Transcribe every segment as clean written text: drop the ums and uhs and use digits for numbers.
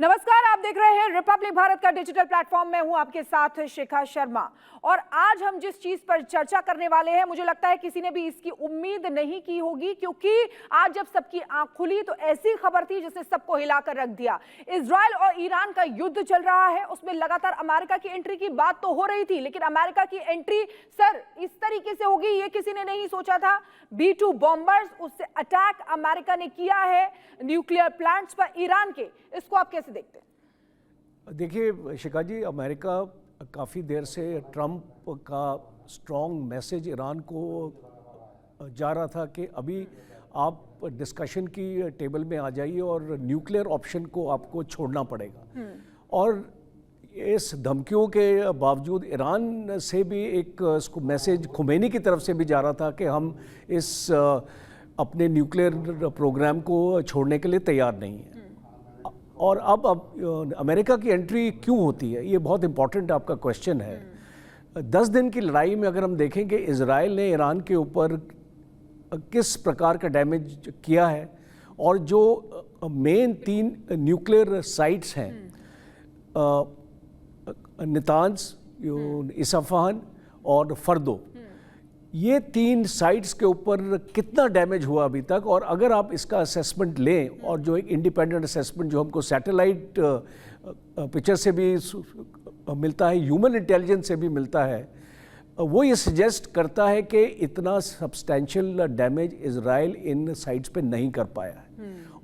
नमस्कार, आप देख रहे हैं रिपब्लिक भारत का डिजिटल प्लेटफॉर्म में हूं आपके साथ शिखा शर्मा। और आज हम जिस चीज पर चर्चा करने वाले हैं, मुझे लगता है किसी ने भी इसकी उम्मीद नहीं की होगी, क्योंकि आज जब सबकी आंख खुली तो ऐसी खबर थी जिसने सबको हिलाकर रख दिया। इजराइल और ईरान का युद्ध चल रहा है, उसमें लगातार अमेरिका की एंट्री की बात तो हो रही थी, लेकिन अमेरिका की एंट्री सर इस तरीके से होगी ये किसी ने नहीं सोचा था। B-2 बॉम्बर्स, उससे अटैक अमेरिका ने किया है न्यूक्लियर प्लांट्स पर ईरान के, इसको आप कैसे देखते हैं? देखिए शिखा जी, अमेरिका काफ़ी देर से ट्रंप का स्ट्रॉन्ग मैसेज ईरान को जा रहा था कि अभी आप डिस्कशन की टेबल में आ जाइए और न्यूक्लियर ऑप्शन को आपको छोड़ना पड़ेगा। और इस धमकियों के बावजूद ईरान से भी एक इसको मैसेज खुमैनी की तरफ से भी जा रहा था कि हम इस अपने न्यूक्लियर प्रोग्राम को छोड़ने के लिए तैयार नहीं हैं। और अब अमेरिका की एंट्री क्यों होती है, ये बहुत इंपॉर्टेंट आपका क्वेश्चन है। 10 दिन की लड़ाई में अगर हम देखें कि इजराइल ने ईरान के ऊपर किस प्रकार का डैमेज किया है, और जो मेन 3 न्यूक्लियर साइट्स हैं, नितांज, इसफहान और फर्दो, ये 3 साइट्स के ऊपर कितना डैमेज हुआ अभी तक। और अगर आप इसका असेसमेंट लें, और जो एक इंडिपेंडेंट असेसमेंट जो हमको सैटेलाइट पिक्चर से भी मिलता है, ह्यूमन इंटेलिजेंस से भी मिलता है, वो ये सजेस्ट करता है कि इतना सब्सटैंशियल डैमेज इजराइल इन साइट्स पे नहीं कर पाया है।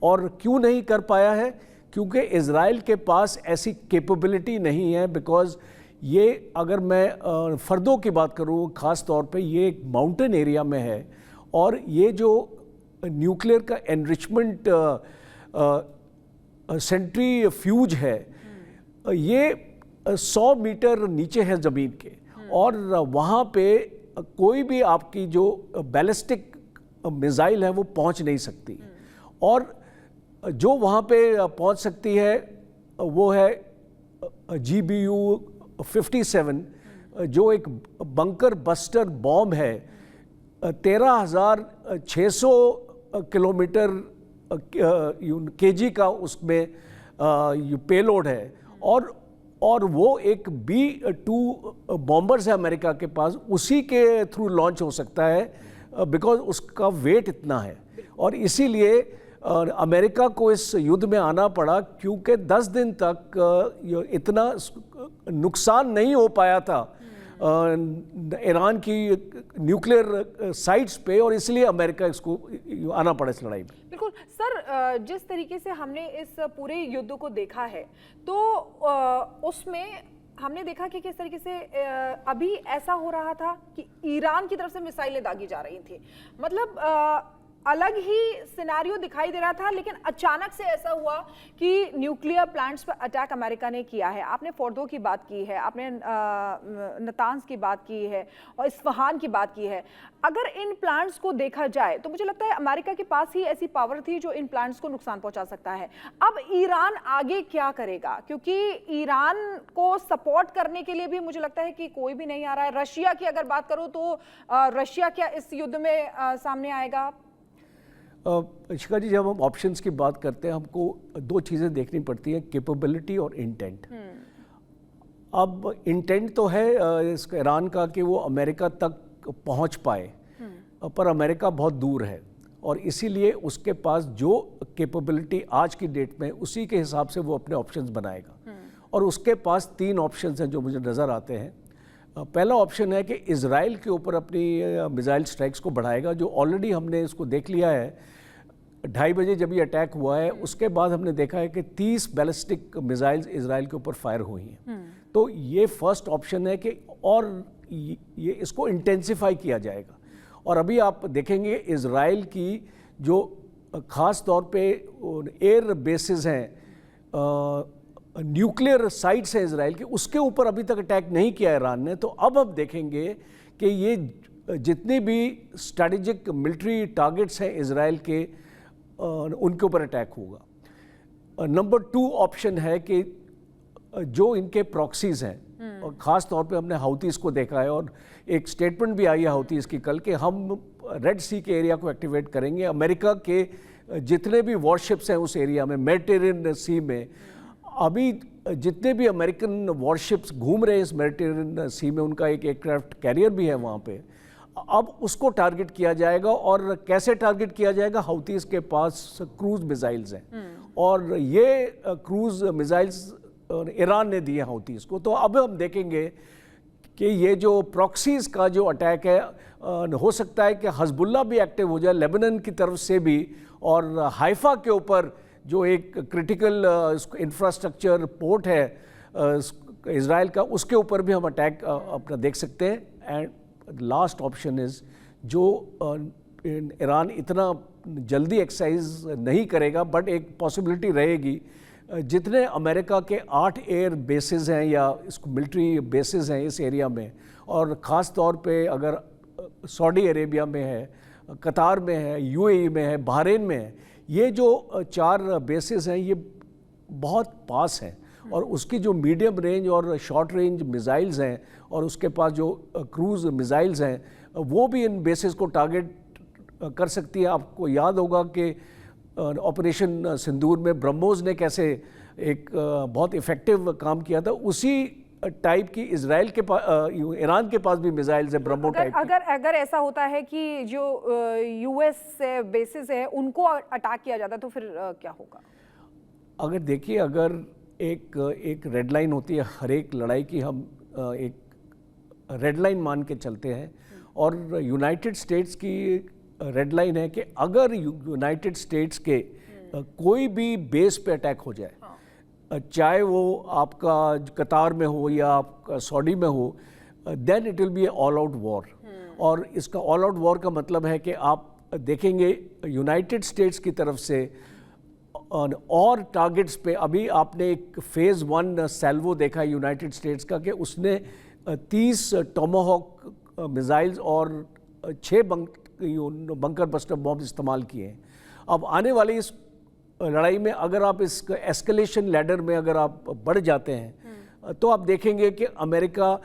और क्यों नहीं कर पाया है? क्योंकि इजराइल के पास ऐसी कैपेबिलिटी नहीं है। बिकॉज ये, अगर मैं फर्दों की बात करूँ ख़ास तौर पे, ये एक माउंटेन एरिया में है, और ये जो न्यूक्लियर का एनरिचमेंट सेंट्रीफ्यूज है, ये 100 मीटर नीचे है ज़मीन के, और वहाँ पे कोई भी आपकी जो बैलिस्टिक मिसाइल है वो पहुँच नहीं सकती। और जो वहाँ पे पहुँच सकती है वो है GBU-57, जो एक बंकर बस्टर बॉम्ब है। 13,600 किलोमीटर kg का उसमें पेलोड है। और वो एक B-2 बॉम्बर्स है अमेरिका के पास, उसी के थ्रू लॉन्च हो सकता है, बिकॉज उसका वेट इतना है। और इसीलिए अमेरिका को इस युद्ध में आना पड़ा, क्योंकि 10 दिन तक इतना नुकसान नहीं हो पाया था ईरान की न्यूक्लियर साइट्स पे, और इसलिए अमेरिका इसको आना पड़ा इस लड़ाई में। बिल्कुल सर, जिस तरीके से हमने इस पूरे युद्ध को देखा है, तो उसमें हमने देखा कि किस तरीके से अभी ऐसा हो रहा था कि ईरान की तरफ से मिसाइलें दागी जा रही थी। मतलब अलग ही सिनेरियो दिखाई दे रहा था, लेकिन अचानक से ऐसा हुआ कि न्यूक्लियर प्लांट्स पर अटैक अमेरिका ने किया है। आपने फोर्दो की बात की है, आपने नतांज की बात की है, और इस्फहान की बात की है। अगर इन प्लांट्स को देखा जाए तो मुझे लगता है अमेरिका के पास ही ऐसी पावर थी जो इन प्लांट्स को नुकसान पहुंचा सकता है। अब ईरान आगे क्या करेगा? क्योंकि ईरान को सपोर्ट करने के लिए भी मुझे लगता है कि कोई भी नहीं आ रहा है। रशिया की अगर बात करूं तो रशिया क्या इस युद्ध में सामने आएगा? शिखा जी, जब हम ऑप्शंस की बात करते हैं, हमको 2 चीज़ें देखनी पड़ती हैं, कैपेबिलिटी और इंटेंट। अब इंटेंट तो है इसका ईरान का कि वो अमेरिका तक पहुंच पाए, पर अमेरिका बहुत दूर है, और इसीलिए उसके पास जो कैपेबिलिटी आज की डेट में, उसी के हिसाब से वो अपने ऑप्शंस बनाएगा। और उसके पास 3 ऑप्शंस हैं जो मुझे नज़र आते हैं। पहला ऑप्शन है कि इजराइल के ऊपर अपनी मिसाइल स्ट्राइक्स को बढ़ाएगा, जो ऑलरेडी हमने इसको देख लिया है। 2:30 बजे जब ये अटैक हुआ है, उसके बाद हमने देखा है कि 30 बैलिस्टिक मिसाइल्स इजराइल के ऊपर फायर हुई हैं। तो ये फर्स्ट ऑप्शन है कि, और ये इसको इंटेंसिफाई किया जाएगा। और अभी आप देखेंगे इजराइल की जो ख़ास तौर पे एयर बेसिस हैं, न्यूक्लियर साइट्स हैं इजराइल के, उसके ऊपर अभी तक अटैक नहीं किया ईरान ने। तो अब हम देखेंगे कि ये जितनी भी स्ट्रैटेजिक मिलिट्री टारगेट्स हैं इजराइल के, उनके ऊपर अटैक होगा। नंबर 2 ऑप्शन है कि जो इनके प्रॉक्सीज हैं, और ख़ास तौर पे हमने हाउतीज को देखा है, और एक स्टेटमेंट भी आई है हाउतीज की कल, कि हम रेड सी के एरिया को एक्टिवेट करेंगे। अमेरिका के जितने भी वॉरशिप्स हैं उस एरिया में, मेडिटेरेनियन सी में, अभी जितने भी अमेरिकन वॉरशिप्स घूम रहे हैं इस मेडिटेरेनियन सी में, उनका एक एयरक्राफ्ट कैरियर भी है वहाँ पे, अब उसको टारगेट किया जाएगा। और कैसे टारगेट किया जाएगा? हौतीस के पास क्रूज मिसाइल्स हैं और ये क्रूज मिसाइल्स ईरान ने दिए हौतीस को। तो अब हम देखेंगे कि ये जो प्रॉक्सीज का जो अटैक है, हो सकता है कि हजबुल्ला भी एक्टिव हो जाए लेबनान की तरफ से भी, और हाइफा के ऊपर जो एक क्रिटिकल इंफ्रास्ट्रक्चर पोर्ट है इज़राइल का, उसके ऊपर भी हम अटैक अपना देख सकते हैं। एंड लास्ट ऑप्शन इज़ जो ईरान इतना जल्दी एक्सरसाइज नहीं करेगा, बट एक पॉसिबिलिटी रहेगी, जितने अमेरिका के 8 एयर बेसेस हैं या इसको मिलिट्री बेसेस हैं इस एरिया में, और ख़ास तौर पे अगर सऊदी अरेबिया में है, कतार में है, यूएई में है, बहरीन में है, ये जो 4 बेसेस हैं ये बहुत पास हैं, और उसकी जो मीडियम रेंज और शॉर्ट रेंज मिसाइल्स हैं और उसके पास जो क्रूज मिसाइल्स हैं, वो भी इन बेसेस को टारगेट कर सकती है। आपको याद होगा कि ऑपरेशन सिंदूर में ब्रह्मोस ने कैसे एक बहुत इफ़ेक्टिव काम किया था, उसी टाइप की इजराइल के पास, ईरान के पास भी मिसाइल्स है ब्रह्मो टाइप की। अगर ऐसा होता है कि जो यूएस बेसिस है उनको अटैक किया जाता है तो फिर क्या होगा? अगर देखिए, अगर एक रेड लाइन होती है हर एक लड़ाई की, हम एक रेड लाइन मान के चलते हैं, और यूनाइटेड स्टेट्स की रेड लाइन है कि अगर यूनाइटेड स्टेट्स के कोई भी बेस पे अटैक हो जाए, चाहे वो आपका कतार में हो या आपका सऊदी में हो, then it will be a all out war. और इसका ऑल आउट वॉर का मतलब है कि आप देखेंगे यूनाइटेड स्टेट्स की तरफ से और टारगेट्स पे, अभी आपने एक फेज़ 1 सैल्वो देखा है यूनाइटेड स्टेट्स का, कि उसने 30 टोमाहॉक मिसाइल्स और 6 बंकर बस्टर बॉम्ब इस्तेमाल किए हैं। अब आने वाली इस लड़ाई में अगर आप इस एस्केलेशन लैडर में अगर आप बढ़ जाते हैं, तो आप देखेंगे कि अमेरिका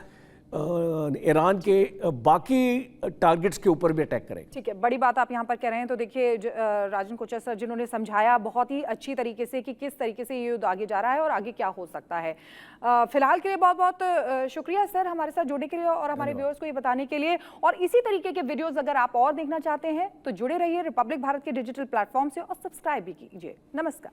ईरान के बाकी टारगेट्स के ऊपर भी अटैक करेगा। ठीक है, बड़ी बात आप यहाँ पर कह रहे हैं। तो देखिए राजन कोचर सर जिन्होंने समझाया बहुत ही अच्छी तरीके से कि किस तरीके से ये युद्ध आगे जा रहा है और आगे क्या हो सकता है। फिलहाल के लिए बहुत बहुत शुक्रिया सर हमारे साथ जुड़ने के लिए और हमारे व्यूअर्स को ये बताने के लिए। और इसी तरीके के वीडियोज़ अगर आप और देखना चाहते हैं तो जुड़े रहिए रिपब्लिक भारत के डिजिटल प्लेटफॉर्म से और सब्सक्राइब भी कीजिए। नमस्कार।